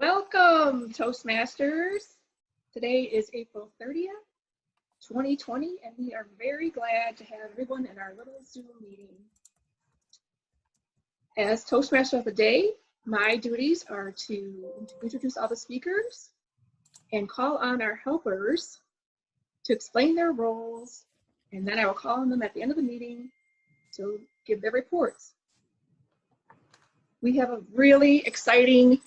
Welcome, Toastmasters. Today is April 30th, 2020, and we are very glad to have everyone in our little Zoom meeting. As Toastmaster of the day, my duties are to introduce all the speakers and call on our helpers to explain their roles, and then I will call on them at the end of the meeting to give their reports. We have a really exciting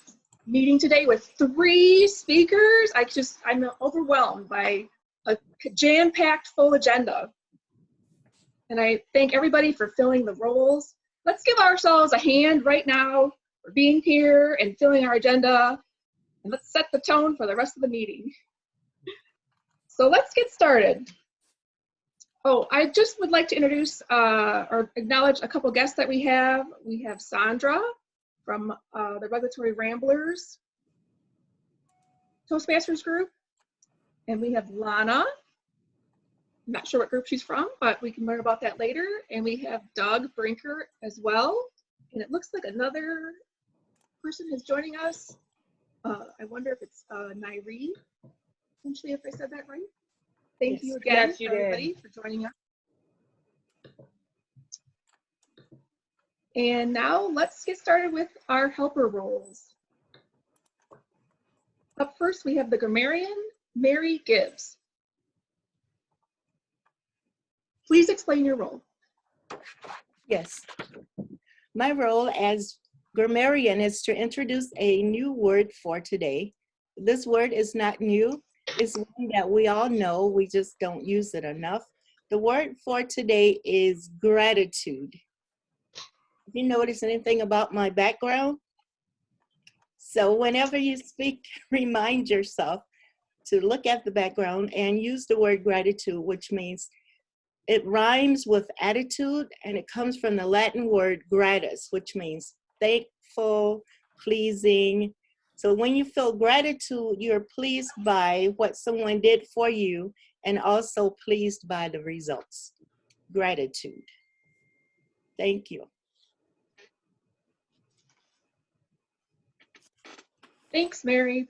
meeting today with 3 speakers. I'm overwhelmed by a jam-packed full agenda. And I thank everybody for filling the roles. Let's give ourselves a hand right now for being here and filling our agenda. And let's set the tone for the rest of the meeting. So let's get started. Oh, I just would like to introduce or acknowledge a couple guests that we have. We have Sandra from the Regulatory Ramblers Toastmasters group. And we have Lana. I'm not sure what group she's from, but we can learn about that later. And we have Doug Brinker as well. And it looks like another person is joining us. I wonder if it's Nairi, essentially, if I said that right. Thank you again, everybody, for joining us. And now let's get started with our helper roles. Up first, we have the grammarian, Mary Gibbs. Please explain your role. Yes. My role as grammarian is to introduce a new word for today. This word is not new. It's one that we all know. We just don't use it enough. The word for today is gratitude. Have you noticed anything about my background? So whenever you speak, remind yourself to look at the background and use the word gratitude, which means it rhymes with attitude, and it comes from the Latin word gratus, which means thankful, pleasing. So when you feel gratitude, you're pleased by what someone did for you and also pleased by the results. Gratitude. Thank you. Thanks, Mary.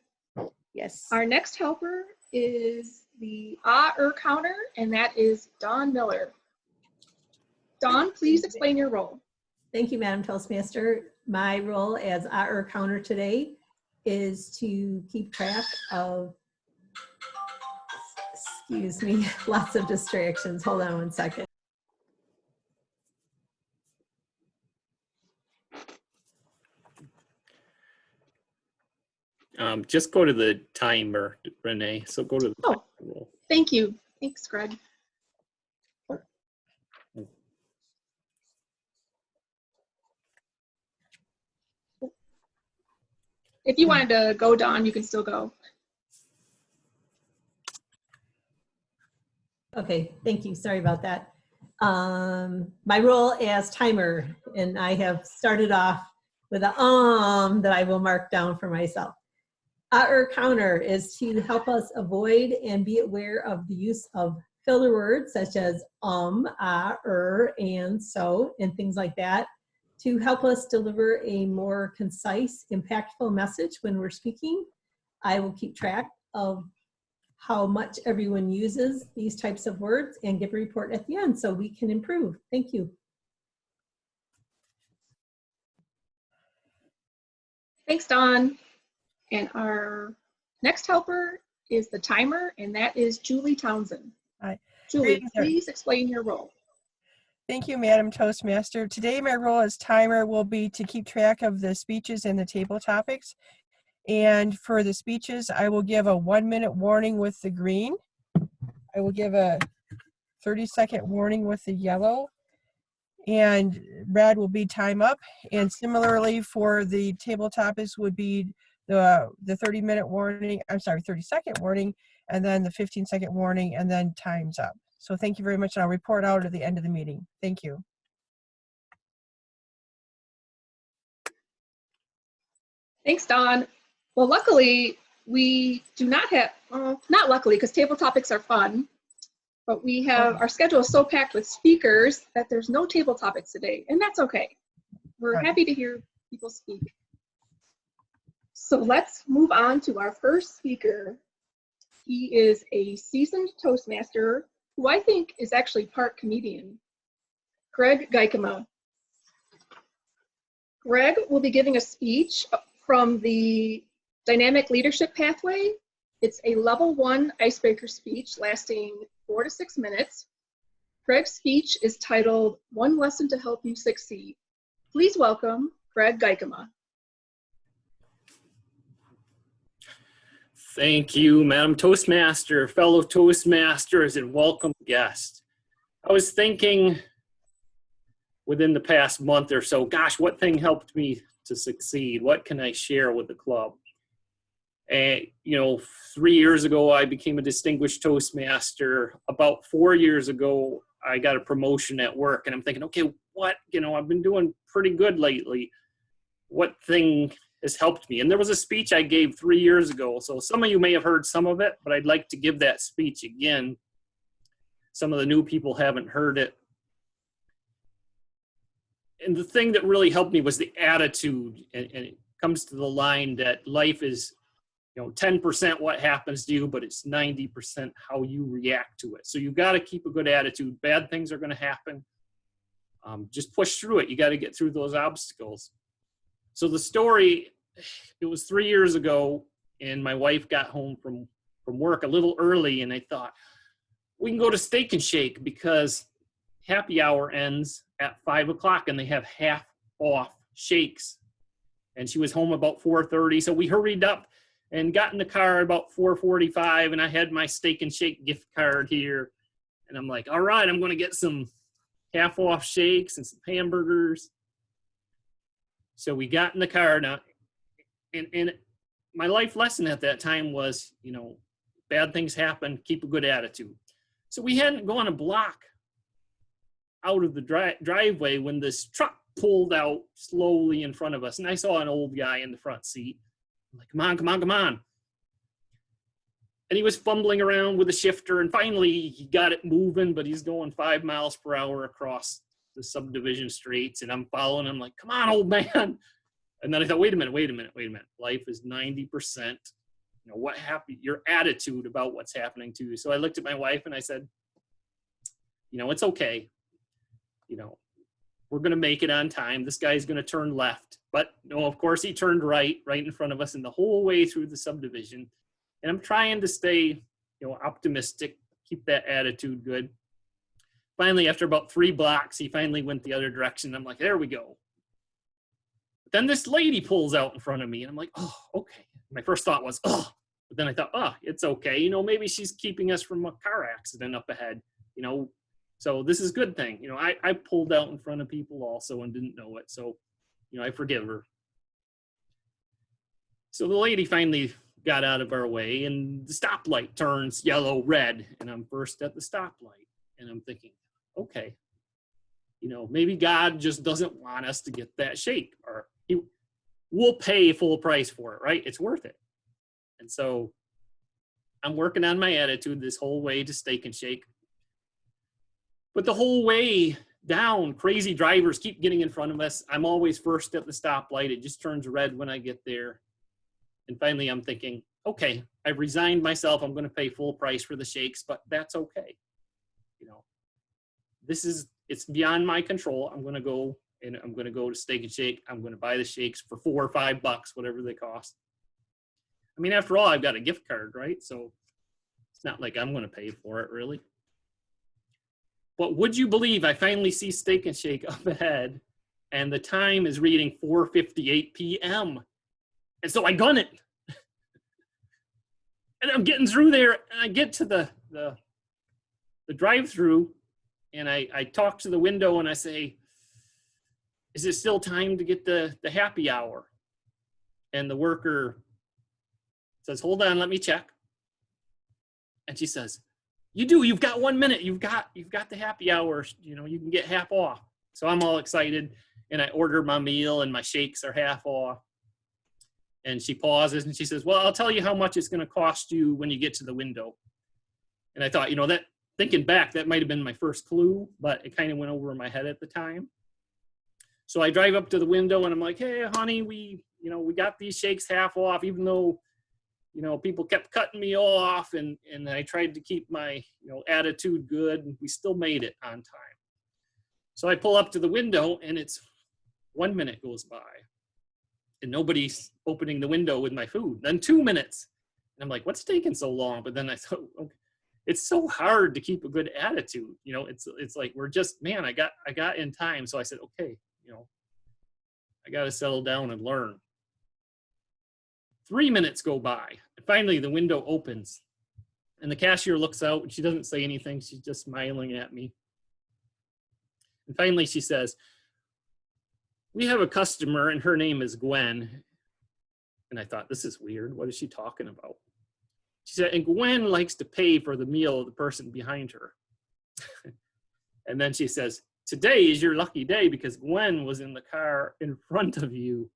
Yes. Our next helper is the counter, and that is Dawn Miller. Dawn, please explain your role. Thank you, Madam Toastmaster. My role as counter today is to keep track of, excuse me, lots of distractions. Hold on one second. Just go to the timer, Renee. So go to the timer role. Thank you. Thanks, Greg. If you wanted to go, Dawn, you can still go. Okay, thank you. Sorry about that. My role as timer, and I have started off with a that I will mark down for myself. Counter is to help us avoid and be aware of the use of filler words such as and, so, and things like that, to help us deliver a more concise, impactful message when we're speaking. I will keep track of how much everyone uses these types of words and give a report at the end so we can improve. Thank you. Thanks, Dawn. And our next helper is the timer, and that is Julie Townsend. Hi. Julie, please explain your role. Thank you, Madam Toastmaster. Today, my role as timer will be to keep track of the speeches and the table topics. And for the speeches, I will give a 1-minute warning with the green. I will give a 30-second warning with the yellow. And red will be time up. And similarly, for the table topics would be the 30-minute warning, 30-second warning, and then the 15-second warning, and then time's up. So thank you very much, and I'll report out at the end of the meeting. Thank you. Thanks, Dawn. Well, luckily, we do not have, not luckily, because table topics are fun, but we have, our schedule is so packed with speakers that there's no table topics today, and that's okay. We're happy to hear people speak. So let's move on to our first speaker. He is a seasoned Toastmaster who I think is actually part comedian, Greg Geikema. Greg will be giving a speech from the Dynamic Leadership Pathway. It's a level 1 icebreaker speech lasting 4 to 6 minutes. Greg's speech is titled, One Lesson to Help You Succeed. Please welcome Greg Geikema. Thank you, Madam Toastmaster, fellow Toastmasters, and welcome guests. I was thinking within the past month or so, gosh, what thing helped me to succeed? What can I share with the club? And, 3 years ago, I became a distinguished Toastmaster. About 4 years ago, I got a promotion at work, and I'm thinking, okay, what, I've been doing pretty good lately. What thing has helped me? And there was a speech I gave 3 years ago. So some of you may have heard some of it, but I'd like to give that speech again. Some of the new people haven't heard it. And the thing that really helped me was the attitude. And it comes to the line that life is, 10% what happens to you, but it's 90% how you react to it. So you got to keep a good attitude. Bad things are going to happen. Just push through it. You got to get through those obstacles. So the story, it was 3 years ago, and my wife got home from work a little early, and I thought, we can go to Steak and Shake because happy hour ends at 5 o'clock, and they have half off shakes. And she was home about 4:30, so we hurried up and got in the car about 4:45, and I had my Steak and Shake gift card here. And I'm like, all right, I'm going to get some half off shakes and some hamburgers. So we got in the car now, and my life lesson at that time was, bad things happen, keep a good attitude. So we hadn't gone a block out of the driveway when this truck pulled out slowly in front of us, and I saw an old guy in the front seat. I'm like, come on, come on, come on. And he was fumbling around with a shifter, and finally he got it moving, but he's going 5 miles per hour across the subdivision streets, and I'm following him like, come on, old man. And then I thought, wait a minute. Life is 90%. What happened? Your attitude about what's happening to you. So I looked at my wife and I said, it's okay. We're going to make it on time. This guy's going to turn left. But no, of course he turned right in front of us, and the whole way through the subdivision. And I'm trying to stay, optimistic, keep that attitude good. Finally, after about 3 blocks, he finally went the other direction. I'm like, there we go. But then this lady pulls out in front of me, and I'm like, oh, okay. My first thought was, oh. But then I thought, oh, it's okay. Maybe she's keeping us from a car accident up ahead, So this is a good thing. I pulled out in front of people also and didn't know it. So, I forgive her. So the lady finally got out of our way, and the stoplight turns yellow, red, and I'm first at the stoplight. And I'm thinking, okay, maybe God just doesn't want us to get that shake, or we'll pay full price for it, right? It's worth it. And so I'm working on my attitude this whole way to Steak and Shake. But the whole way down, crazy drivers keep getting in front of us. I'm always first at the stoplight. It just turns red when I get there. And finally, I'm thinking, okay, I've resigned myself. I'm going to pay full price for the shakes, but that's okay. It's beyond my control. I'm going to go to Steak and Shake. I'm going to buy the shakes for $4 or $5, whatever they cost. I mean, after all, I've got a gift card, right? So it's not like I'm going to pay for it, really. But would you believe I finally see Steak and Shake up ahead, and the time is reading 4:58 p.m. And so I gun it. And I'm getting through there, and I get to the drive-through, and I talk to the window, and I say, is it still time to get the happy hour? And the worker says, hold on, let me check. And she says, you've got 1 minute. You've got the happy hour. You can get half off. So I'm all excited, and I order my meal, and my shakes are half off. And she pauses, and she says, well, I'll tell you how much it's going to cost you when you get to the window. And I thought, that thinking back, that might have been my first clue, but it kind of went over my head at the time. So I drive up to the window and I'm like, hey, honey, we got these shakes half off, even though, people kept cutting me off, and I tried to keep my, attitude good, and we still made it on time. So I pull up to the window, and it's 1 minute goes by, and nobody's opening the window with my food. Then 2 minutes, and I'm like, what's taking so long? But then I thought, okay, it's so hard to keep a good attitude. It's like we're just, man, I got in time. So I said, okay, I got to settle down and learn. 3 minutes go by, and finally the window opens, and the cashier looks out, and she doesn't say anything. She's just smiling at me. And finally she says, we have a customer, and her name is Gwen. And I thought, this is weird. What is she talking about? She said, and Gwen likes to pay for the meal of the person behind her. And then she says, today is your lucky day because Gwen was in the car in front of you.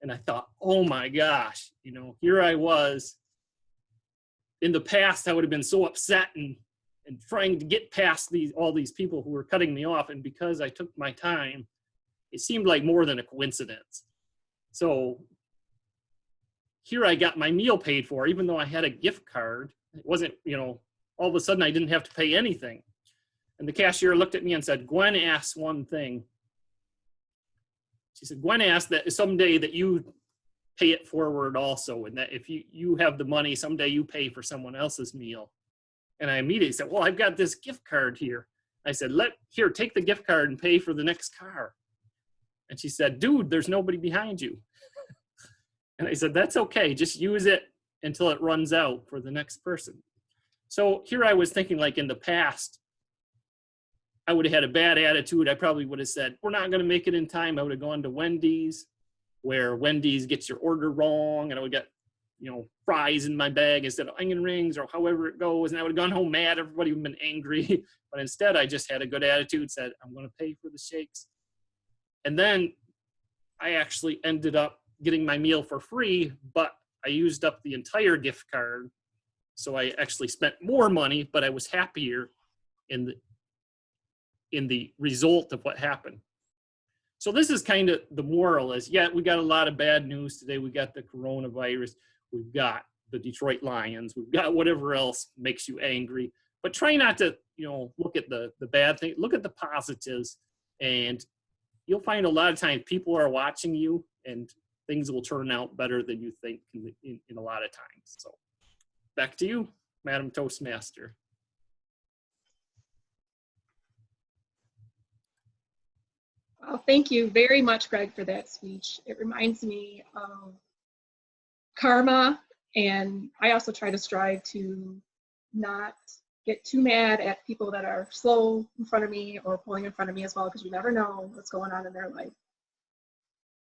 And I thought, oh my gosh, here I was. In the past, I would have been so upset and trying to get past all these people who were cutting me off. And because I took my time, it seemed like more than a coincidence. So here I got my meal paid for, even though I had a gift card. It wasn't, all of a sudden I didn't have to pay anything. And the cashier looked at me and said, Gwen asked one thing. She said, Gwen asked that someday that you pay it forward also, and that if you have the money, someday you pay for someone else's meal. And I immediately said, well, I've got this gift card here. I said, here, take the gift card and pay for the next car. And she said, dude, there's nobody behind you. And I said, that's okay. Just use it until it runs out for the next person. So here I was thinking, like in the past, I would have had a bad attitude. I probably would have said, we're not going to make it in time. I would have gone to Wendy's, where Wendy's gets your order wrong, and I would get, fries in my bag instead of onion rings, or however it goes. And I would have gone home mad. Everybody would have been angry. But instead, I just had a good attitude, said, I'm going to pay for the shakes. And then I actually ended up getting my meal for free, but I used up the entire gift card. So I actually spent more money, but I was happier in the result of what happened. So this is kind of the moral is, yeah, we got a lot of bad news today. We got the coronavirus. We've got the Detroit Lions. We've got whatever else makes you angry. But try not to, look at the bad thing. Look at the positives. And you'll find a lot of times people are watching you, and things will turn out better than you think in a lot of times. So back to you, Madam Toastmaster. Well, thank you very much, Greg, for that speech. It reminds me of karma, and I also try to strive to not get too mad at people that are slow in front of me or pulling in front of me as well, because you never know what's going on in their life.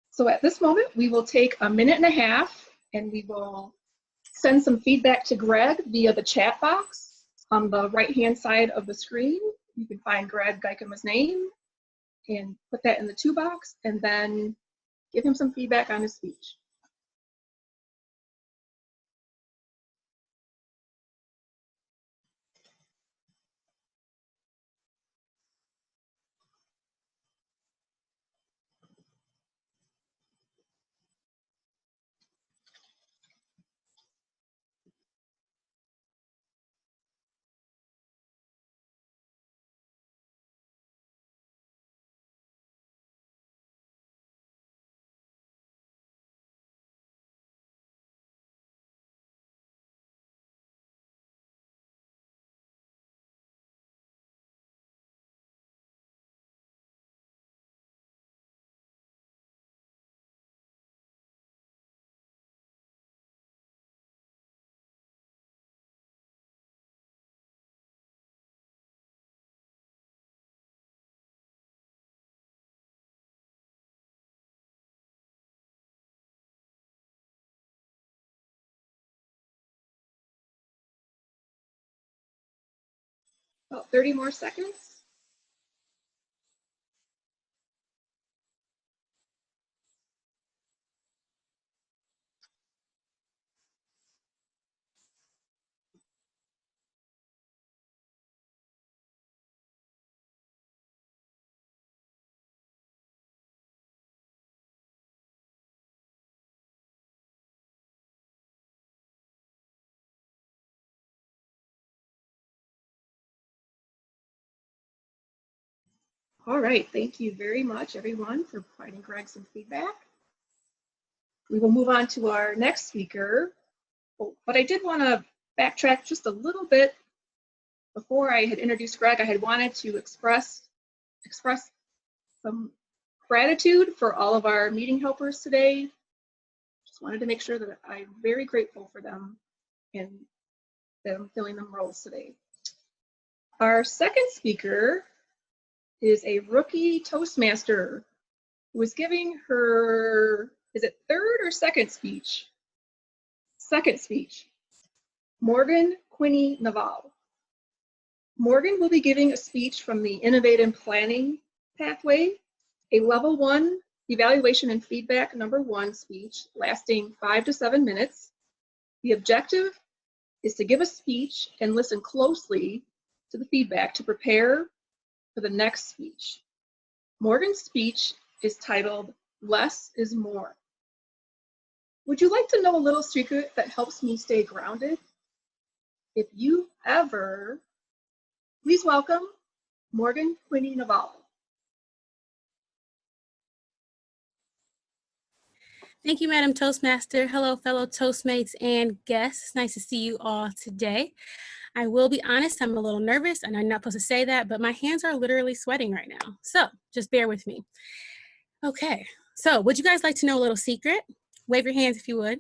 So at this moment, we will take a minute and a half, and we will send some feedback to Greg via the chat box on the right-hand side of the screen. You can find Greg Geikema's name and put that in the to box, and then give him some feedback on his speech. About 30 more seconds. All right, thank you very much, everyone, for providing Greg some feedback. We will move on to our next speaker, but I did want to backtrack just a little bit. Before I had introduced Greg, I had wanted to express some gratitude for all of our meeting helpers today. Just wanted to make sure that I'm very grateful for them and them filling them roles today. Our second speaker is a rookie Toastmaster who is giving her, is it third or second speech? Second speech. Morgan Quinney Naval. Morgan will be giving a speech from the Innovative Planning Pathway, a level 1 evaluation and feedback number 1 speech lasting 5 to 7 minutes. The objective is to give a speech and listen closely to the feedback to prepare for the next speech. Morgan's speech is titled, Less is More. Would you like to know a little secret that helps me stay grounded? If you ever, please welcome Morgan Quinney Naval. Thank you, Madam Toastmaster. Hello, fellow Toastmates and guests. It's nice to see you all today. I will be honest, I'm a little nervous, and I'm not supposed to say that, but my hands are literally sweating right now. So just bear with me. Okay, so would you guys like to know a little secret? Wave your hands if you would.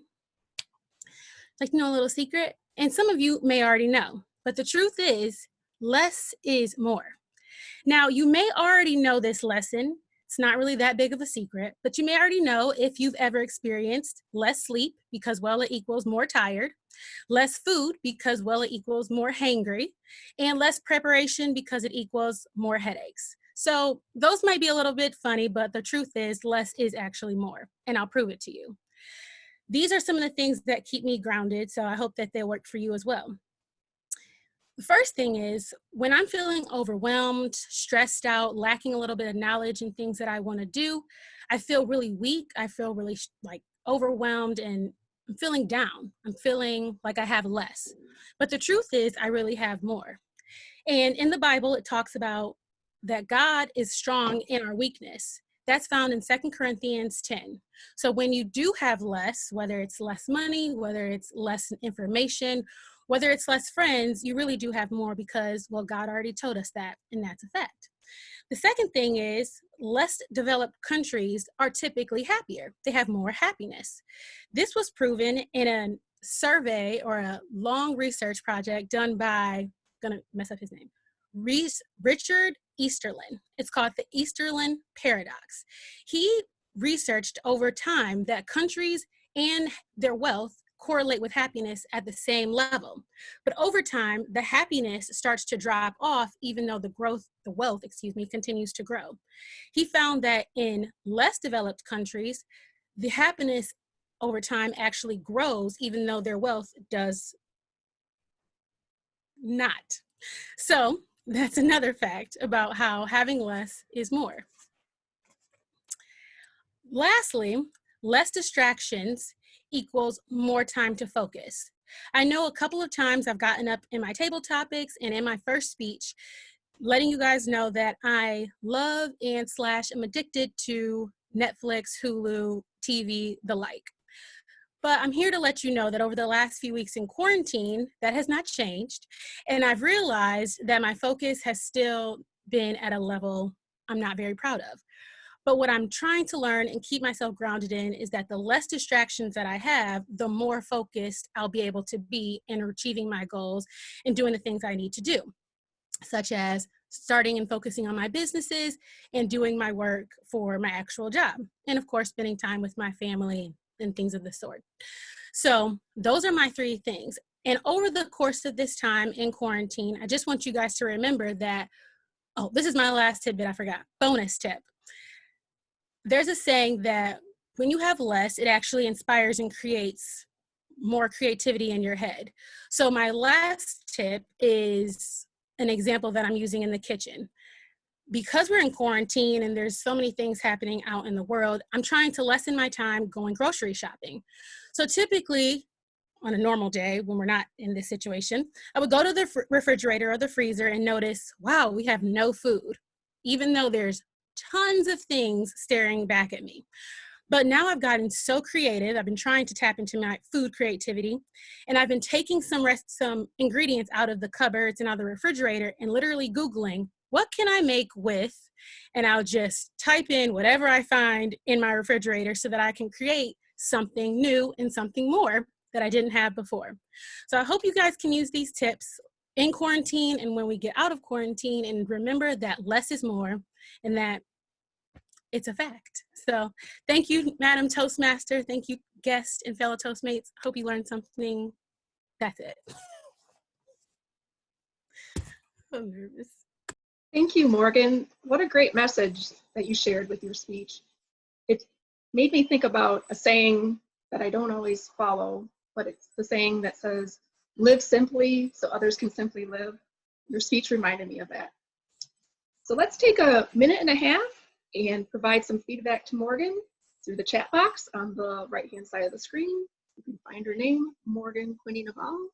Like to know a little secret? And some of you may already know, but the truth is, less is more. Now, you may already know this lesson. It's not really that big of a secret, but you may already know if you've ever experienced less sleep because, well, it equals more tired, less food because, well, it equals more hangry, and less preparation because it equals more headaches. So those might be a little bit funny, but the truth is less is actually more, and I'll prove it to you. These are some of the things that keep me grounded, so I hope that they'll work for you as well. The first thing is when I'm feeling overwhelmed, stressed out, lacking a little bit of knowledge and things that I want to do, I feel really weak. I feel really like overwhelmed and I'm feeling down. I'm feeling like I have less. But the truth is I really have more. And in the Bible, it talks about that God is strong in our weakness. That's found in 2 Corinthians 10. So when you do have less, whether it's less money, whether it's less information, whether it's less friends, you really do have more because, well, God already told us that, and that's a fact. The second thing is less developed countries are typically happier. They have more happiness. This was proven in a survey or a long research project done by, gonna mess up his name, Richard Easterlin. It's called the Easterlin Paradox. He researched over time that countries and their wealth correlate with happiness at the same level. But over time, the happiness starts to drop off even though the wealth continues to grow. He found that in less developed countries, the happiness over time actually grows even though their wealth does not. So that's another fact about how having less is more. Lastly, less distractions equals more time to focus. I know a couple of times I've gotten up in my table topics and in my first speech, letting you guys know that I love and / am addicted to Netflix, Hulu, TV, the like. But I'm here to let you know that over the last few weeks in quarantine, that has not changed. And I've realized that my focus has still been at a level I'm not very proud of. But what I'm trying to learn and keep myself grounded in is that the less distractions that I have, the more focused I'll be able to be in achieving my goals and doing the things I need to do, such as starting and focusing on my businesses and doing my work for my actual job. And of course, spending time with my family and things of the sort. So those are my 3 things. And over the course of this time in quarantine, I just want you guys to remember that, oh, this is my last tidbit I forgot, bonus tip. There's a saying that when you have less, it actually inspires and creates more creativity in your head. So my last tip is an example that I'm using in the kitchen. Because we're in quarantine and there's so many things happening out in the world, I'm trying to lessen my time going grocery shopping. So typically, on a normal day when we're not in this situation, I would go to the refrigerator or the freezer and notice, wow, we have no food. even though there's tons of things staring back at me. But now I've gotten so creative. I've been trying to tap into my food creativity, and I've been taking some ingredients out of the cupboards and out of the refrigerator and literally Googling, what can I make with? And I'll just type in whatever I find in my refrigerator so that I can create something new and something more that I didn't have before. So I hope you guys can use these tips in quarantine and when we get out of quarantine, and remember that less is more and that it's a fact. So thank you, Madam Toastmaster. Thank you, guests and fellow Toastmates. Hope you learned something. That's it. I'm nervous. Thank you, Morgan. What a great message that you shared with your speech. It made me think about a saying that I don't always follow, but it's the saying that says, live simply so others can simply live. Your speech reminded me of that. So let's take a minute and a half and provide some feedback to Morgan through the chat box on the right-hand side of the screen. You can find her name, Morgan Quinny Naval.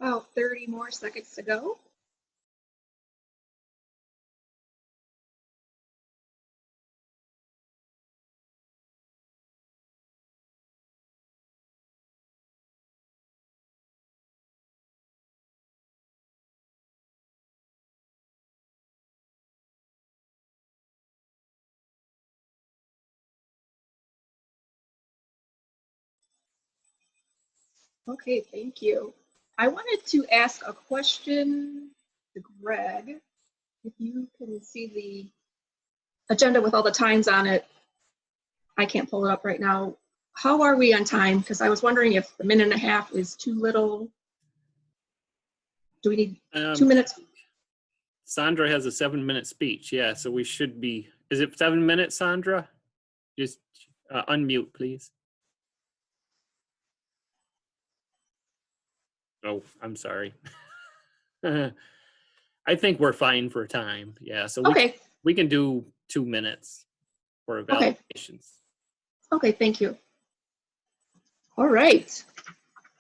About 30 more seconds to go. Okay, thank you. I wanted to ask a question to Greg. If you can see the agenda with all the times on it, I can't pull it up right now. How are we on time? Because I was wondering if the minute and a half is too little. Do we need 2 minutes? Sandra has a 7-minute speech. Yeah, so we should be. Is it 7 minutes, Sandra? Just unmute, please. Oh, I'm sorry. I think we're fine for time. Yeah, so Okay. we can do 2 minutes for evaluations. Okay, thank you. All right.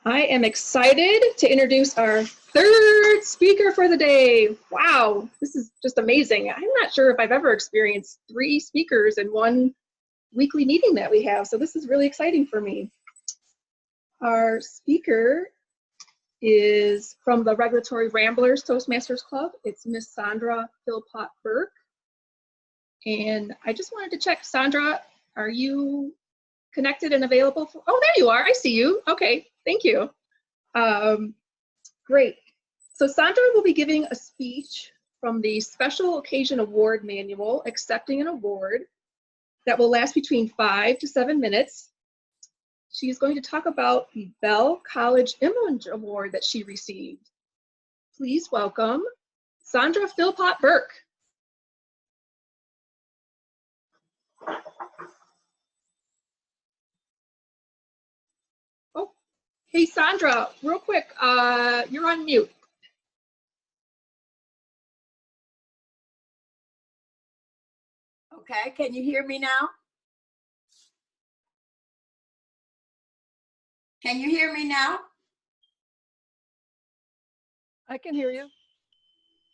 I am excited to introduce our third speaker for the day. Wow, this is just amazing. I'm not sure if I've ever experienced 3 speakers in one weekly meeting that we have, so this is really exciting for me. Our speaker is from the Regulatory Ramblers Toastmasters Club. It's Miss Sandra Philpott-Burke. And I just wanted to check, Sandra, are you connected and available? Oh, there you are. I see you. Okay, thank you. Great. So Sandra will be giving a speech from the Special Occasion Award Manual, accepting an award that will last between 5 to 7 minutes. She is going to talk about the Bell College Image Award that she received. Please welcome Sandra Philpott-Burke. Oh, hey Sandra, real quick, you're on mute. Okay, can you hear me now? Can you hear me now? I can hear you.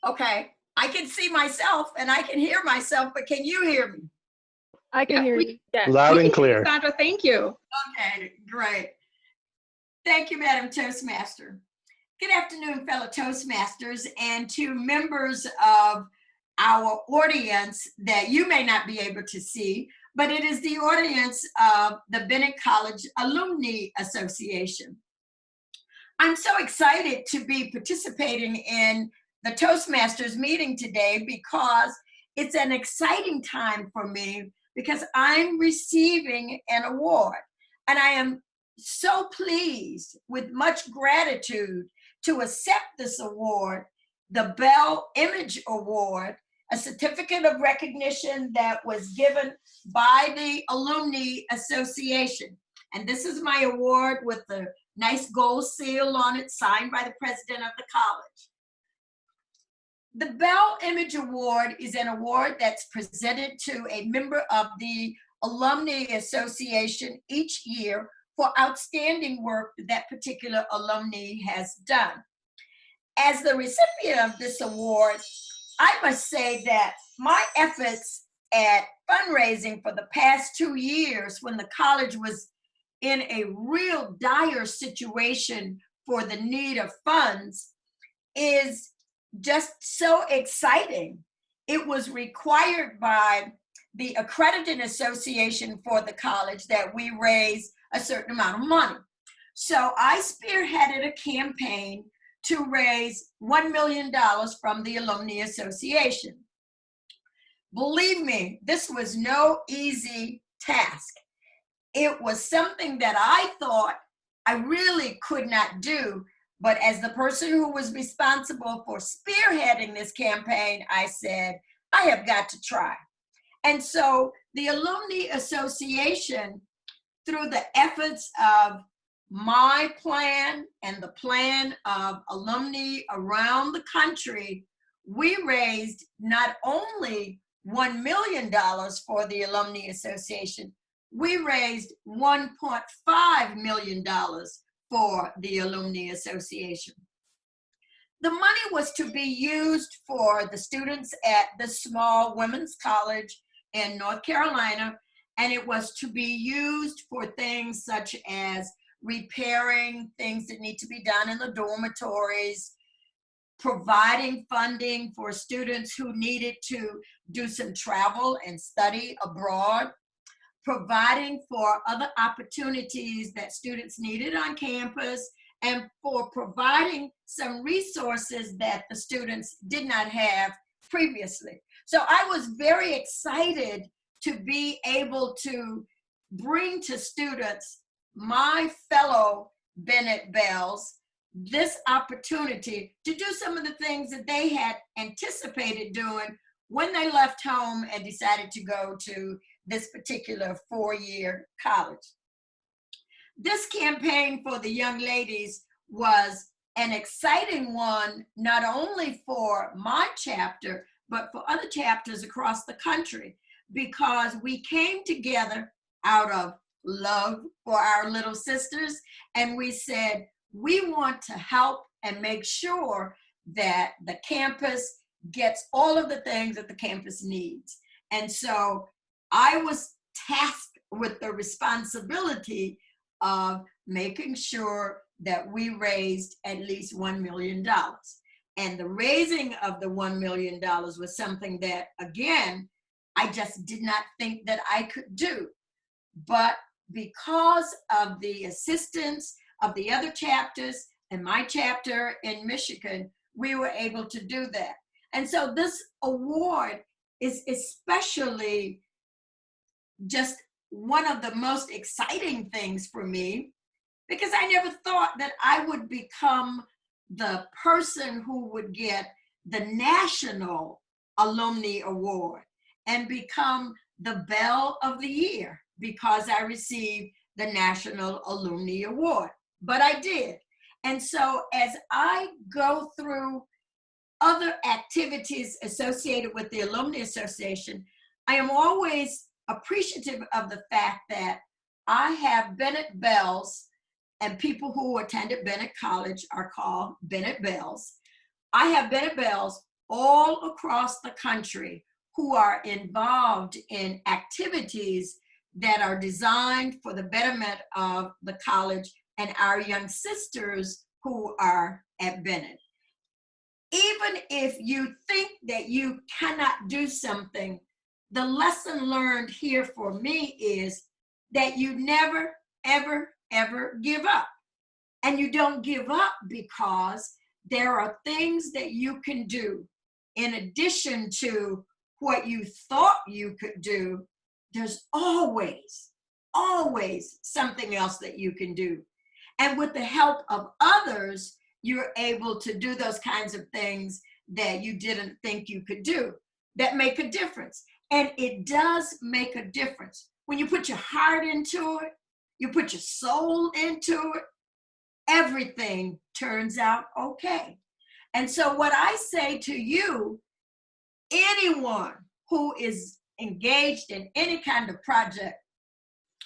Okay, I can see myself and I can hear myself, but can you hear me? I can hear you. Yes. Loud We and can hear you, clear. Sandra, thank you. Okay, great. Thank you, Madam Toastmaster. Good afternoon, fellow Toastmasters, and to members of our audience that you may not be able to see, but it is the audience of the Bennett College Alumni Association. I'm so excited to be participating in the Toastmasters meeting today because it's an exciting time for me because I'm receiving an award. And I am so pleased with much gratitude to accept this award, the Bell Image Award, a certificate of recognition that was given by the Alumni Association. And this is my award with the nice gold seal on it, signed by the president of the college. The Bell Image Award is an award that's presented to a member of the Alumni Association each year for outstanding work that particular alumni has done. As the recipient of this award, I must say that my efforts at fundraising for the past 2 years when the college was in a real dire situation for the need of funds is just so exciting. It was required by the Accrediting Association for the college that we raise a certain amount of money. So I spearheaded a campaign to raise $1 million from the Alumni Association. Believe me, this was no easy task. It was something that I thought I really could not do, but as the person who was responsible for spearheading this campaign, I said, I have got to try. And so the Alumni Association, through the efforts of my plan and the plan of alumni around the country, we raised not only $1 million for the Alumni Association, we raised $1.5 million for the Alumni Association. The money was to be used for the students at the small women's college in North Carolina, and it was to be used for things such as repairing things that need to be done in the dormitories, providing funding for students who needed to do some travel and study abroad, providing for other opportunities that students needed on campus, and for providing some resources that the students did not have previously. So I was very excited to be able to bring to students, my fellow Bennett Bells, this opportunity to do some of the things that they had anticipated doing when they left home and decided to go to this particular 4-year college. This campaign for the young ladies was an exciting one, not only for my chapter, but for other chapters across the country, because we came together out of love for our little sisters, and we said, we want to help and make sure that the campus gets all of the things that the campus needs. And so I was tasked with the responsibility of making sure that we raised at least $1 million. And the raising of the $1 million was something that, again, I just did not think that I could do. But because of the assistance of the other chapters and my chapter in Michigan, we were able to do that. And so this award is especially just one of the most exciting things for me, because I never thought that I would become the person who would get the National Alumni Award and become the Belle of the Year because I received the National Alumni Award. But I did. And so as I go through other activities associated with the Alumni Association, I am always appreciative of the fact that I have Bennett Bells, and people who attended Bennett College are called Bennett Bells. I have Bennett Bells all across the country who are involved in activities that are designed for the betterment of the college and our young sisters who are at Bennett. Even if you think that you cannot do something, the lesson learned here for me is that you never, ever, ever give up. And you don't give up because there are things that you can do in addition to what you thought you could do. There's always, always something else that you can do. And with the help of others, you're able to do those kinds of things that you didn't think you could do that make a difference. And it does make a difference. When you put your heart into it, you put your soul into it, everything turns out okay. And so what I say to you, anyone who is engaged in any kind of project,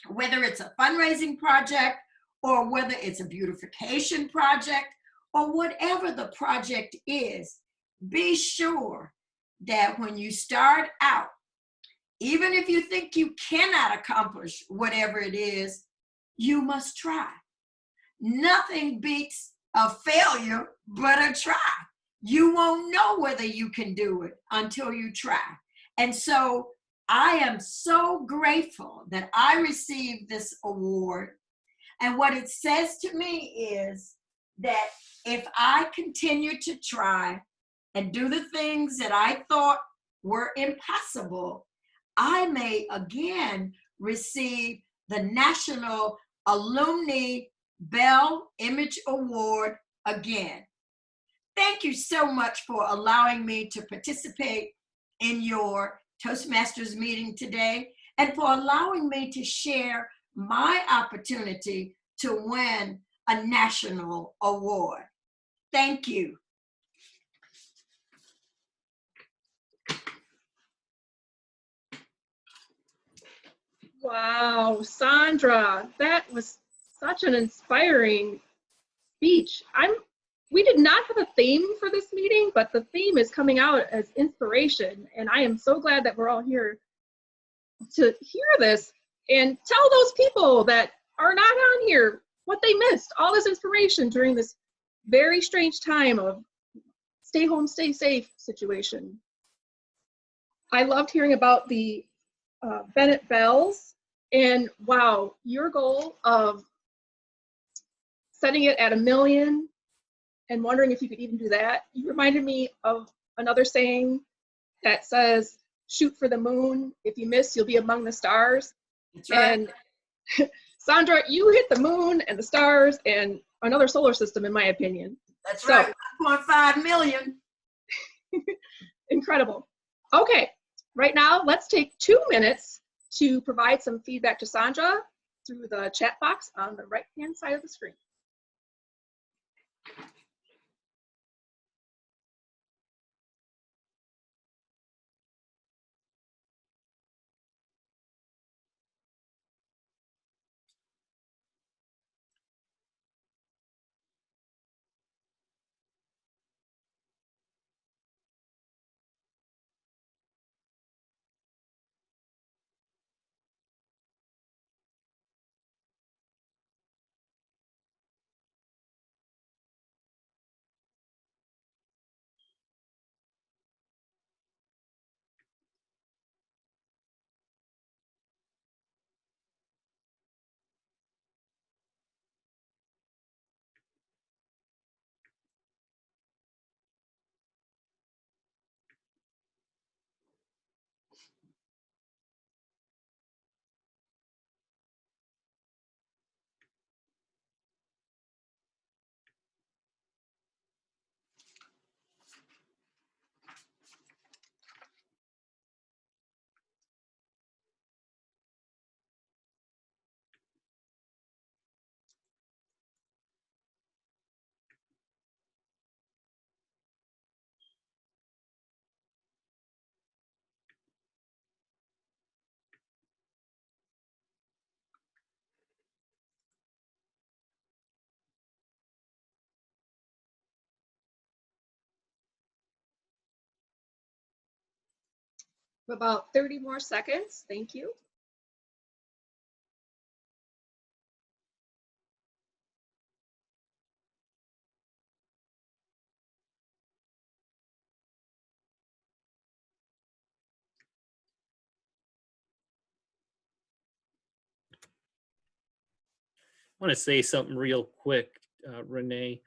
whether it's a fundraising project or whether it's a beautification project or whatever the project is, be sure that when you start out, even if you think you cannot accomplish whatever it is, you must try. Nothing beats a failure but a try. You won't know whether you can do it until you try. And so I am so grateful that I received this award. And what it says to me is that if I continue to try and do the things that I thought were impossible, I may again receive the National Alumni Bell Image Award again. Thank you so much for allowing me to participate in your Toastmasters meeting today and for allowing me to share my opportunity to win a national award. Thank you. Wow, Sandra, that was such an inspiring speech. We did not have a theme for this meeting, but the theme is coming out as inspiration. And I am so glad that we're all here to hear this and tell those people that are not on here what they missed, all this inspiration during this very strange time of stay home, stay safe situation. I loved hearing about the Bennett Bells, and wow, your goal of setting it at 1 million and wondering if you could even do that. You reminded me of another saying that says, shoot for the moon. If you miss, you'll be among the stars. That's right. And Sandra, you hit the moon and the stars and another solar system, in my opinion. That's right. 1.5 million. Incredible. Okay, right now, let's take 2 minutes to provide some feedback to Sandra through the chat box on the right-hand side of the screen. About 30 more seconds. Thank you. I want to say something real quick, Renee.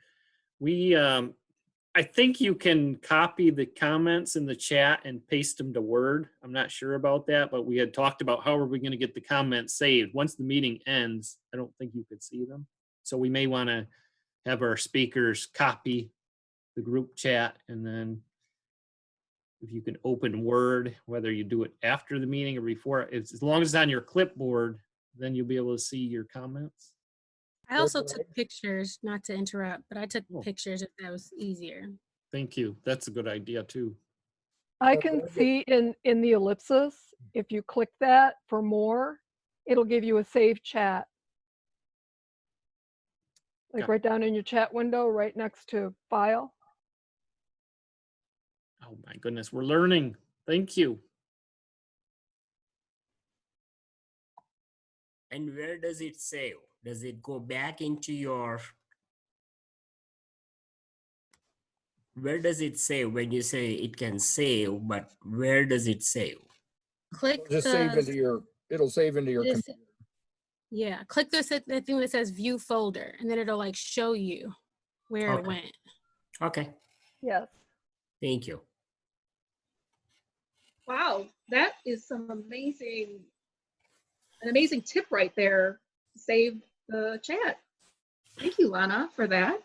I think you can copy the comments in the chat and paste them to Word. I'm not sure about that, but we had talked about how are we going to get the comments saved. Once the meeting ends, I don't think you could see them. So we may want to have our speakers copy the group chat, and then if you can open Word, whether you do it after the meeting or before, as long as it's on your clipboard, then you'll be able to see your comments. I also took pictures, not to interrupt, but I took Oh. pictures if that was easier. Thank you. That's a good idea too. I can see in the ellipsis, if you click that for more, it'll give you a save chat. Like Got it. right down in your chat window, right next to file. Oh my goodness, we're learning. Thank you. And where does it save? Does it go back into your, where does it save when you say it can save, but where does it save? Click Just save into the, your, it'll save into your it is- computer. yeah, click the thing that says view folder, and then it'll like show you where it Okay. went. Okay, Yes. thank you. Wow, that is an amazing tip right there. Save the chat. Thank you, Lana, for that.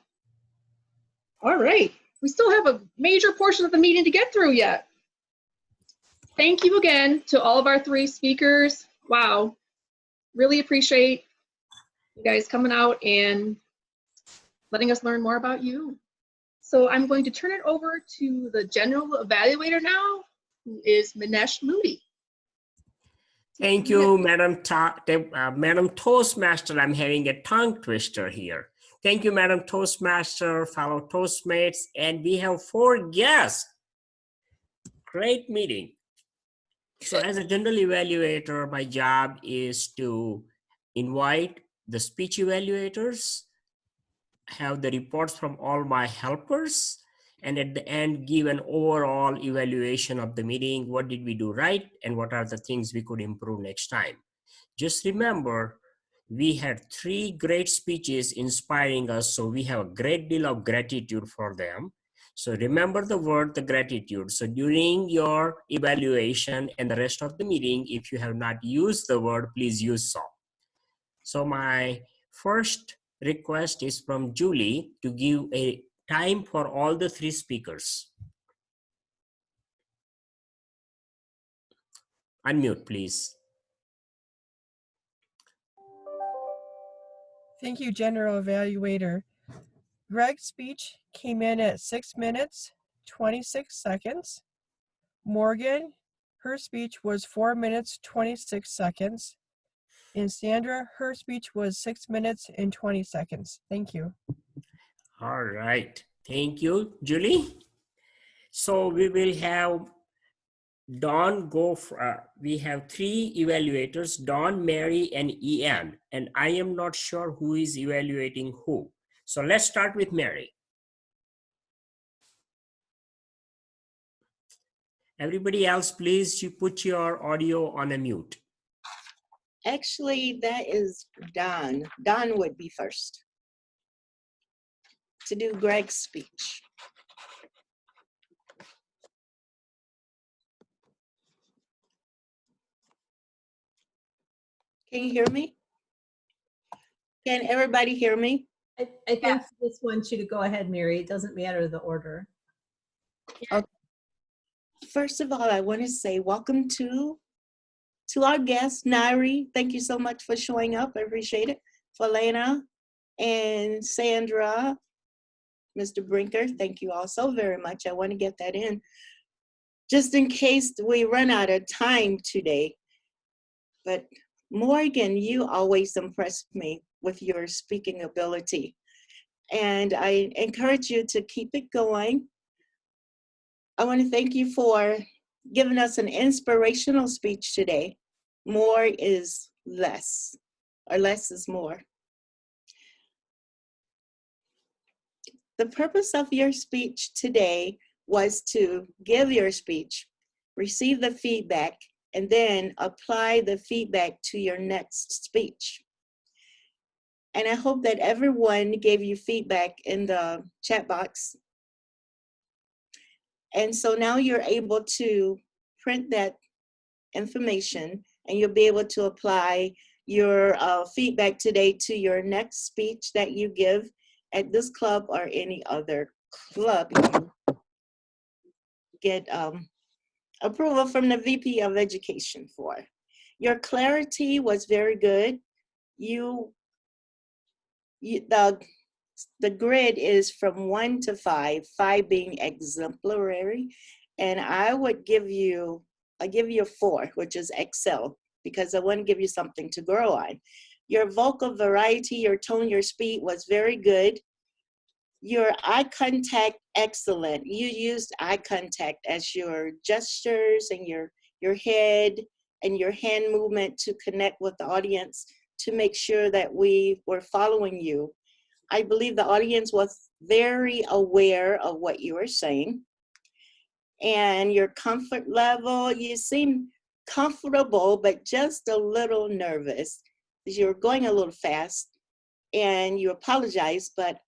All right, we still have a major portion of the meeting to get through yet. Thank you again to all of our 3 speakers. Wow, really appreciate you guys coming out and letting us learn more about you. So I'm going to turn it over to the general evaluator now, who is Minesh Moody. Thank you, Madam Toastmaster. I'm having a tongue twister here. Thank you, Madam Toastmaster, fellow Toastmates, and we have 4 guests. Great meeting. So as a general evaluator, my job is to invite the speech evaluators, have the reports from all my helpers, and at the end give an overall evaluation of the meeting. What did we do right, and what are the things we could improve next time? Just remember, we had 3 great speeches inspiring us, so we have a great deal of gratitude for them. So remember the word, the gratitude. So during your evaluation and the rest of the meeting, if you have not used the word, please use so. So my first request is from Julie to give a time for all the 3 speakers. Unmute, please. Thank you, General Evaluator. Greg's speech came in at 6 minutes, 26 seconds. Morgan, her speech was 4 minutes, 26 seconds. And Sandra, her speech was 6 minutes and 20 seconds. Thank you. All right. Thank you, Julie. So we will have Dawn go for, we have 3 evaluators, Dawn, Mary, and Ian. And I am not sure who is evaluating who. So let's start with Mary. Everybody else, please, you put your audio on a mute. Actually, that is Don. Don would be first to do Greg's speech. Can you hear me? Can everybody hear me? I think this wants you to go ahead, Mary. It doesn't matter the order. Okay. First of all, I want to say welcome to our guest, Nairi. Thank you so much for showing up. I appreciate it. Felena and Sandra, Mr. Brinker, thank you all so very much. I want to get that in just in case we run out of time today. But Morgan, you always impress me with your speaking ability. And I encourage you to keep it going. I want to thank you for giving us an inspirational speech today. More is less, or less is more. The purpose of your speech today was to give your speech, receive the feedback, and then apply the feedback to your next speech. And I hope that everyone gave you feedback in the chat box. And so now you're able to print that information, and you'll be able to apply your feedback today to your next speech that you give at this club or any other club you get approval from the VP of Education for. Your clarity was very good. The grid is from 1 to 5, 5 being exemplary, and I give you a 4, which is excel, because I want to give you something to grow on. Your vocal variety, your tone, your speed was very good. Your eye contact, excellent. You used eye contact as your gestures and your head and your hand movement to connect with the audience to make sure that we were following you. I believe the audience was very aware of what you were saying. And your comfort level, you seem comfortable, but just a little nervous. You're going a little fast, and you apologize, but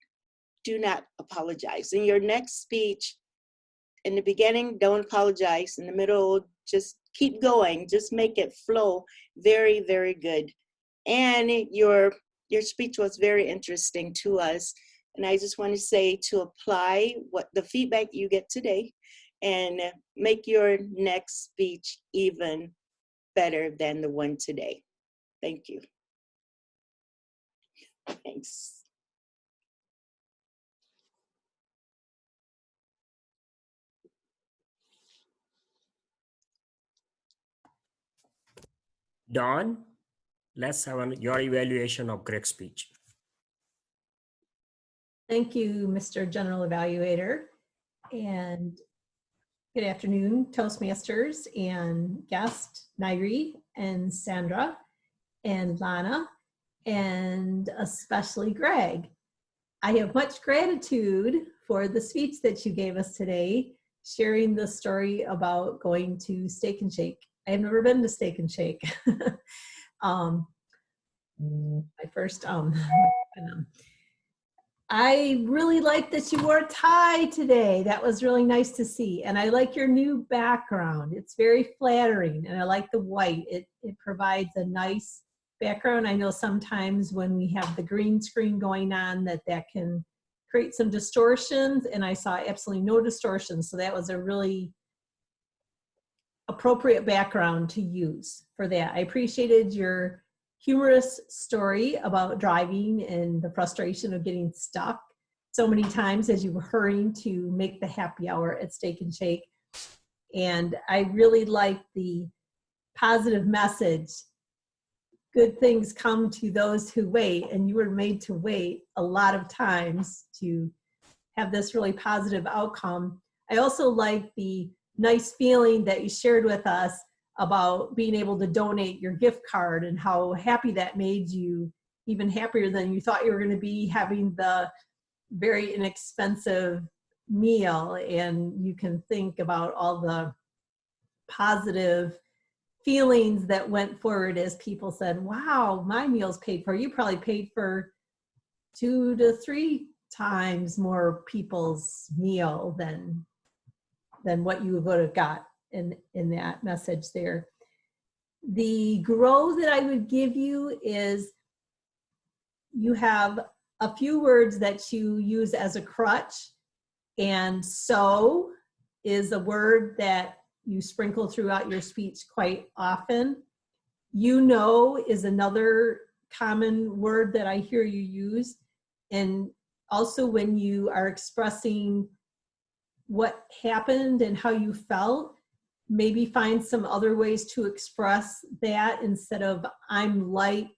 do not apologize. In your next speech, in the beginning, don't apologize. In the middle, just keep going. Just make it flow. Very, very good. And your speech was very interesting to us. And I just want to say to apply what the feedback you get today and make your next speech even better than the one today. Thank you. Thanks. Dawn, let's have your evaluation of Greg's speech. Thank you, Mr. General Evaluator. And good afternoon, Toastmasters and guest Nairi and Sandra and Lana, and especially Greg. I have much gratitude for the speech that you gave us today, sharing the story about going to Steak and Shake. I have never been to Steak and Shake. My first, I really like that you wore a tie today. That was really nice to see. And I like your new background. It's very flattering, and I like the white. It provides a nice background. I know sometimes when we have the green screen going on that can create some distortions, and I saw absolutely no distortions. So that was a really appropriate background to use for that. I appreciated your humorous story about driving and the frustration of getting stuck so many times as you were hurrying to make the happy hour at Steak and Shake. And I really like the positive message. Good things come to those who wait, and you were made to wait a lot of times to have this really positive outcome. I also like the nice feeling that you shared with us about being able to donate your gift card and how happy that made you, even happier than you thought you were going to be having the very inexpensive meal. And you can think about all the positive feelings that went forward as people said, wow, my meal's paid for. You probably paid for 2 to 3 times more people's meal than what you would have got in that message there. The grow that I would give you is you have a few words that you use as a crutch, and so is a word that you sprinkle throughout your speech quite often. You know is another common word that I hear you use, and also when you are expressing what happened and how you felt, maybe find some other ways to express that instead of I'm like,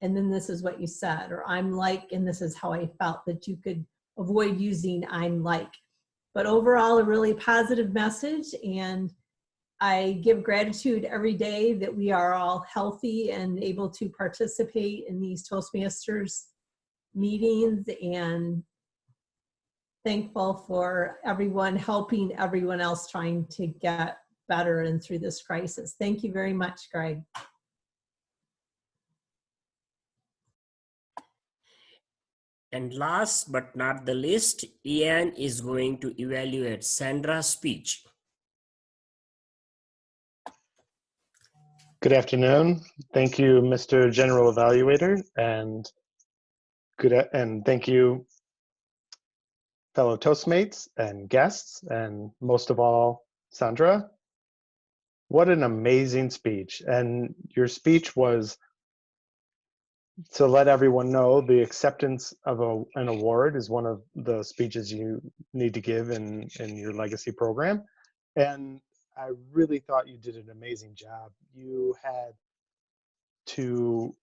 and then this is what you said, or I'm like, and this is how I felt, that you could avoid using I'm like. But overall, a really positive message, and I give gratitude every day that we are all healthy and able to participate in these Toastmasters meetings, and thankful for everyone helping everyone else trying to get better and through this crisis. Thank you very much, Greg. And last but not the least, Ian is going to evaluate Sandra's speech. Good afternoon. Thank you, Mr. General Evaluator, and thank you, fellow Toastmates and guests, and most of all, Sandra. What an amazing speech. And your speech was to let everyone know the acceptance of an award is one of the speeches you need to give in your legacy program. And I really thought you did an amazing job. You had to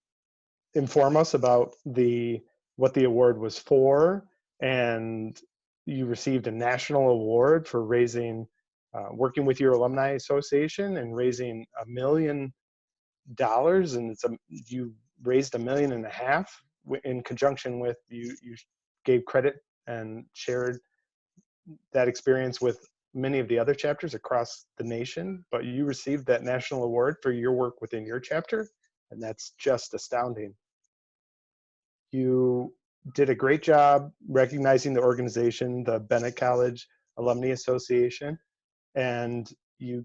inform us about what the award was for, and you received a national award for working with your alumni association and raising $1 million, and you raised $1.5 million in conjunction with you gave credit and shared that experience with many of the other chapters across the nation, but you received that national award for your work within your chapter, and that's just astounding. You did a great job recognizing the organization, the Bennett College Alumni Association, and you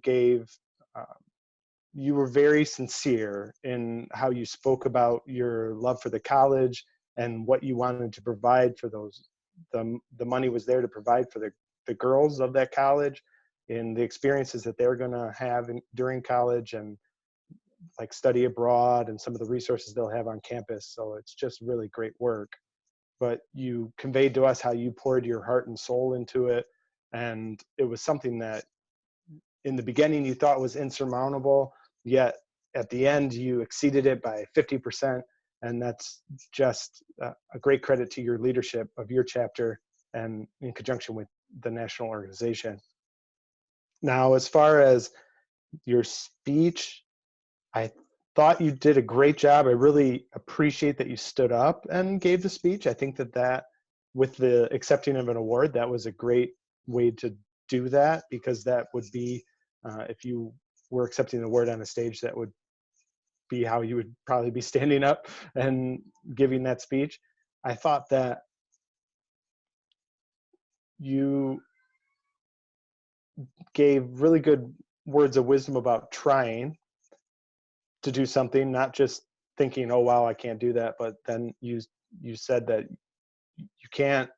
were very sincere in how you spoke about your love for the college and what you wanted to provide for those. The money was there to provide for the girls of that college and the experiences that they're going to have during college, and like study abroad and some of the resources they'll have on campus. So it's just really great work. But you conveyed to us how you poured your heart and soul into it. And it was something that in the beginning you thought was insurmountable, yet at the end you exceeded it by 50%. And that's just a great credit to your leadership of your chapter and in conjunction with the national organization. Now, as far as your speech, I thought you did a great job. I really appreciate that you stood up and gave the speech. I think that with the accepting of an award, that was a great way to do that, because that would be, if you were accepting an award on a stage, that would be how you would probably be standing up and giving that speech. I thought that you gave really good words of wisdom about trying to do something, not just thinking, oh wow, I can't do that, but then you said that you can't,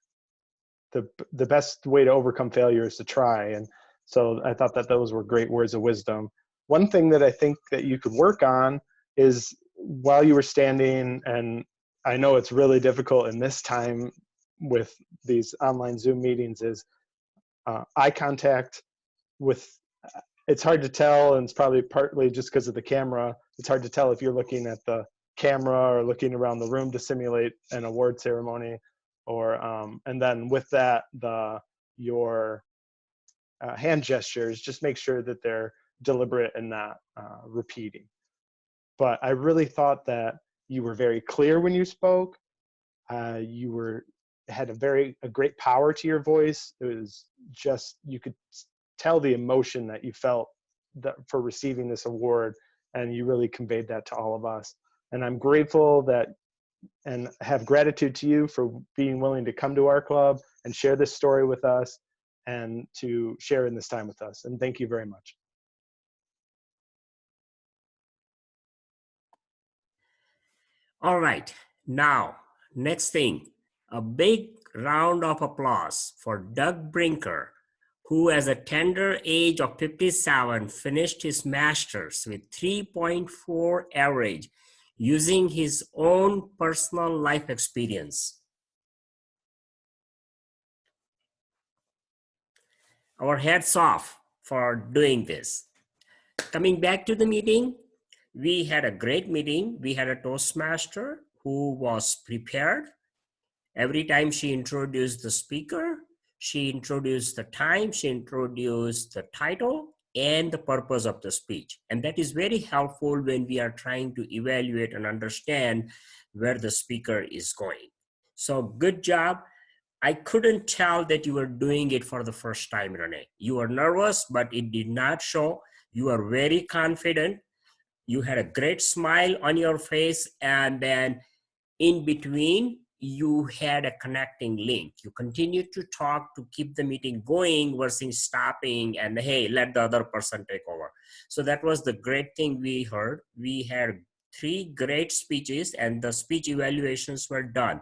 the best way to overcome failure is to try. And so I thought that those were great words of wisdom. One thing that I think that you could work on is, while you were standing, and I know it's really difficult in this time with these online Zoom meetings, is eye contact with, it's hard to tell, and it's probably partly just because of the camera. It's hard to tell if you're looking at the camera or looking around the room to simulate an award ceremony, or and then with that, your hand gestures, just make sure that they're deliberate and not repeating. But I really thought that you were very clear when you spoke. You had a great power to your voice. It was just, you could tell the emotion that you felt for receiving this award, and you really conveyed that to all of us. And I'm grateful and have gratitude to you for being willing to come to our club and share this story with us, and to share in this time with us. And thank you very much. All right, now, next thing, a big round of applause for Doug Brinker, who at the tender age of 57 finished his master's with 3.4 average using his own personal life experience. Our hats off for doing this. Coming back to the meeting, we had a great meeting. We had a Toastmaster who was prepared. Every time she introduced the speaker, she introduced the time, she introduced the title, and the purpose of the speech. And that is very helpful when we are trying to evaluate and understand where the speaker is going. So good job. I couldn't tell that you were doing it for the first time, Renee. You were nervous, but it did not show. You are very confident. You had a great smile on your face, and then in between, you had a connecting link. You continued to talk to keep the meeting going versus stopping and, hey, let the other person take over. So that was the great thing we heard. We had 3 great speeches and the speech evaluations were done.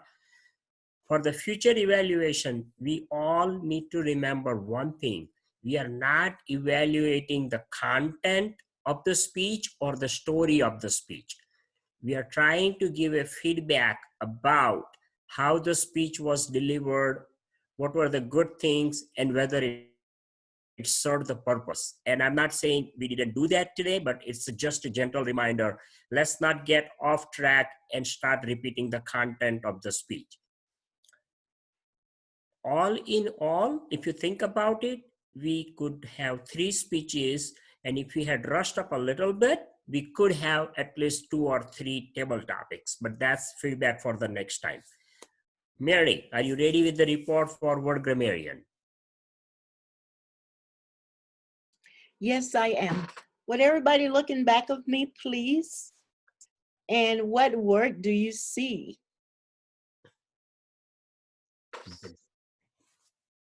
For the future evaluation, we all need to remember one thing. We are not evaluating the content of the speech or the story of the speech. We are trying to give a feedback about how the speech was delivered, what were the good things, and whether it served the purpose. And I'm not saying we didn't do that today, but it's just a gentle reminder. Let's not get off track and start repeating the content of the speech. All in all, if you think about it, we could have 3 speeches, and if we had rushed up a little bit, we could have at least 2 or 3 table topics, but that's feedback for the next time. Mary, are you ready with the report for word grammarian? Yes, I am. Would everybody look in back of me, please? And what word do you see?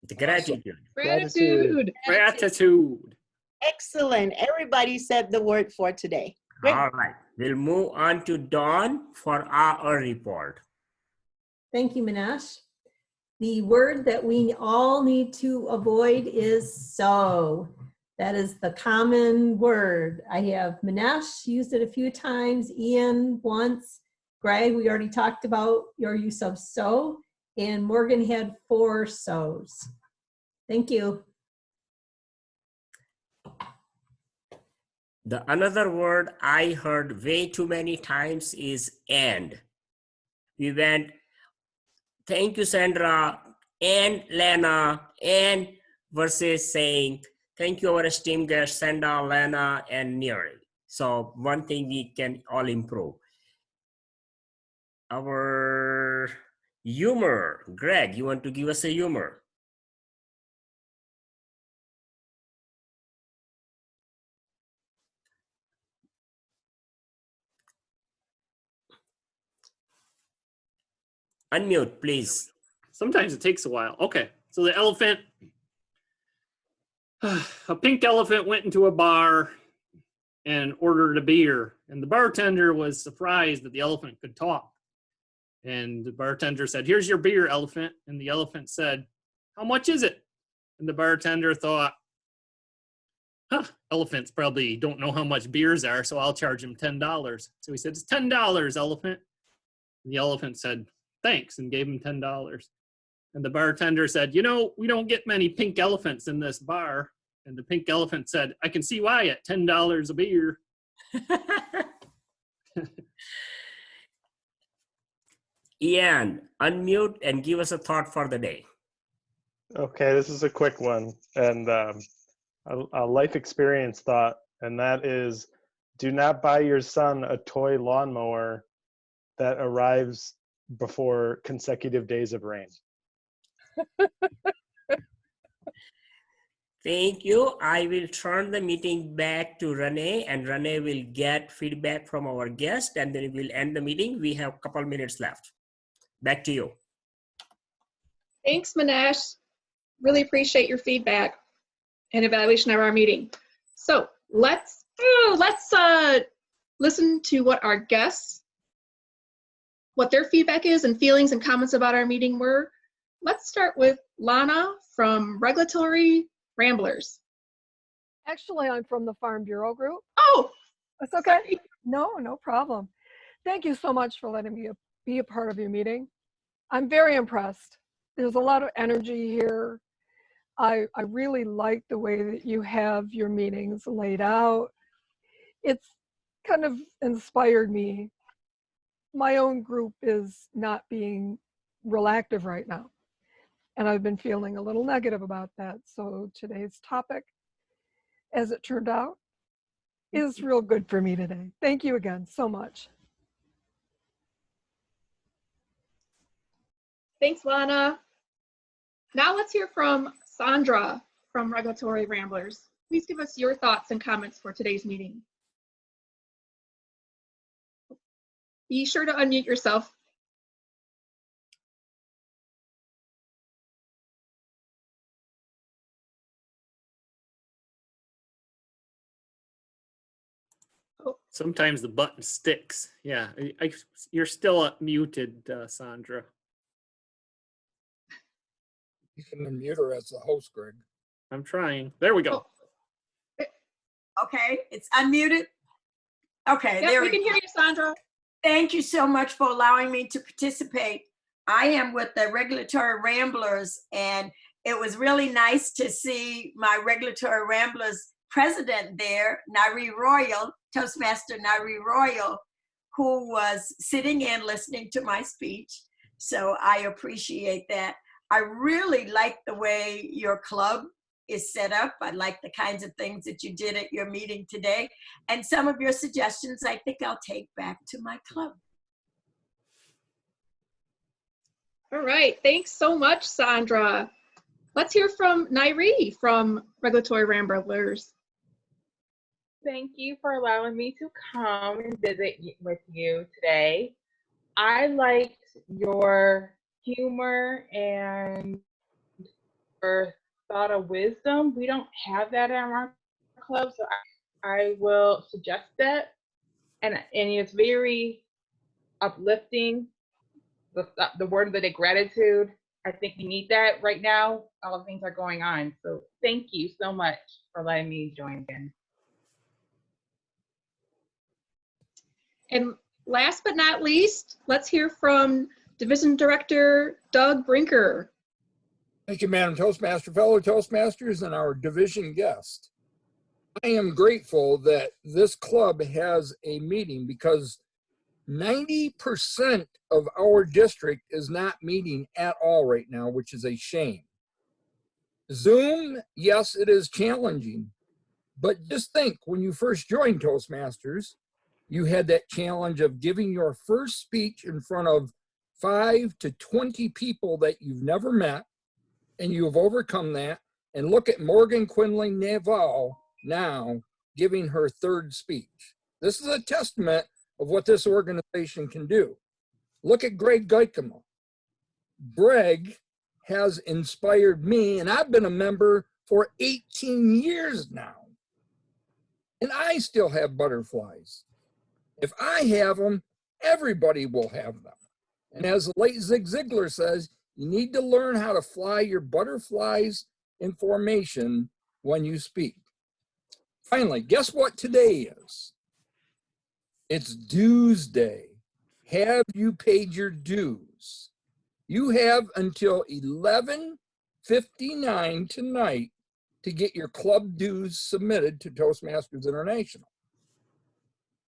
The gratitude. Gratitude. Gratitude. Excellent. Everybody said the word for today. Great. All right, we'll move on to Dawn for our report. Thank you, Minash. The word that we all need to avoid is so. That is the common word. I have Minash used it a few times, Ian once, Greg, we already talked about your use of so, and Morgan had 4 so's. Thank you. The another word I heard way too many times is and. We went, thank you, Sandra, and Lena, and versus saying, thank you, our esteemed guests, Sandra, Lena, and Neri. So one thing we can all improve. Our humor, Greg, you want to give us a humor? Unmute, please. Sometimes it takes a while. Okay, so the elephant, a pink elephant went into a bar and ordered a beer. And the bartender was surprised that the elephant could talk. And the bartender said, here's your beer, elephant. And the elephant said, how much is it? And the bartender thought, elephants probably don't know how much beers are, so I'll charge him $10. So he said, it's $10, elephant. And the elephant said, thanks, and gave him $10. And the bartender said, you know, we don't get many pink elephants in this bar. And the pink elephant said, I can see why at $10 a beer. Ian, unmute and give us a thought for the day. Okay, this is a quick one, and a life experience thought, and that is, do not buy your son a toy lawnmower that arrives before consecutive days of rain. Thank you. I will turn the meeting back to Renee, and Renee will get feedback from our guest, and then we'll end the meeting. We have a couple minutes left. Back to you. Thanks, Manesh. Really appreciate your feedback and evaluation of our meeting. So let's listen to what our guests, what their feedback is and feelings and comments about our meeting were. Let's start with Lana from Regulatory Ramblers. Actually, I'm from the Farm Bureau Group. Oh, That's okay. No problem. Thank you so much for letting me be a part of your meeting. I'm very impressed. There's a lot of energy here. I really like the way that you have your meetings laid out. It's kind of inspired me. My own group is not being real active right now, and I've been feeling a little negative about that. So today's topic as it turned out, is real good for me today. Thank you again so much. Thanks, Lana. Now let's hear from Sandra from Regulatory Ramblers. Please give us your thoughts and comments for today's meeting. Be sure to unmute yourself. Sometimes the button sticks. Yeah, you're still muted, Sandra. You can unmute her as the host, Greg. I'm trying. There we go. Okay, it's unmuted. Okay, Yep, there we can hear you, Sandra. Thank you so much for allowing me to participate. I am with the Regulatory Ramblers, and it was really nice to see my Regulatory Ramblers president there, Nairi Royal, Toastmaster Nairi Royal, who was sitting in listening to my speech. So I appreciate that. I really like the way your club is set up. I like the kinds of things that you did at your meeting today. And some of your suggestions, I think I'll take back to my club. All right, thanks so much, Sandra. Let's hear from Nairi from Regulatory Ramblers. Thank you for allowing me to come and visit with you today. I liked your humor and your thought of wisdom. We don't have that in our club, so I will suggest that. And it's very uplifting. The word of the day, gratitude. I think we need that right now. All the things are going on. So thank you so much for letting me join again. And last but not least, let's hear from Division Director Doug Brinker. Thank you, Madam Toastmaster, fellow Toastmasters, and our division guest. I am grateful that this club has a meeting because 90% of our district is not meeting at all right now, which is a shame. Zoom, yes, it is challenging, but just think when you first joined Toastmasters, you had that challenge of giving your first speech in front of 5 to 20 people that you've never met, and you have overcome that. And look at Morgan Quinlan Naval now giving her third speech. This is a testament of what this organization can do. Look at Greg Geikema. Greg has inspired me, and I've been a member for 18 years now. And I still have butterflies. If I have them, everybody will have them. And as the late Zig Ziglar says, you need to learn how to fly your butterflies in formation when you speak. Finally, guess what today is? It's dues day. Have you paid your dues? You have until 11:59 tonight to get your club dues submitted to Toastmasters International.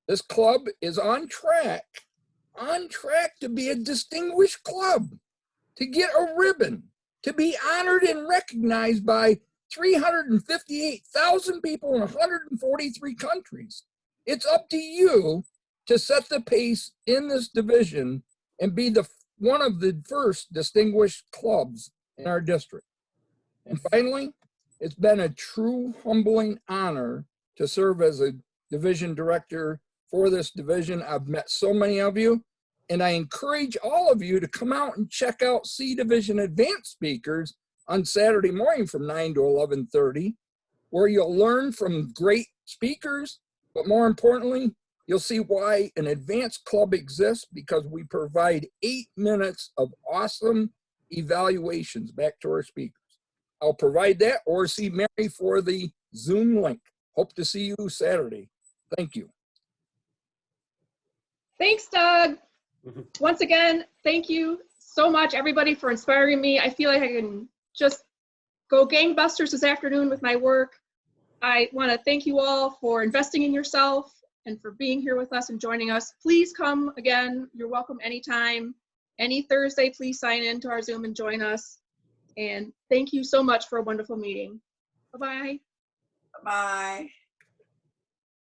This club is on track to be a distinguished club, to get a ribbon, to be honored and recognized by 358,000 people in 143 countries. It's up to you to set the pace in this division and be one of the first distinguished clubs in our district. And finally, it's been a true humbling honor to serve as a division director for this division. I've met so many of you, and I encourage all of you to come out and check out C Division Advanced Speakers on Saturday morning from 9 to 11:30, where you'll learn from great speakers, but more importantly, you'll see why an advanced club exists, because we provide 8 minutes of awesome evaluations back to our speakers. I'll provide that, or see Mary for the Zoom link. Hope to see you Saturday. Thank you. Thanks, Doug. Once again, thank you so much, everybody, for inspiring me. I feel like I can just go gangbusters this afternoon with my work. I want to thank you all for investing in yourself and for being here with us and joining us. Please come again. You're welcome anytime. Any Thursday, please sign in to our Zoom and join us. And thank you so much for a wonderful meeting. Bye-bye. Bye.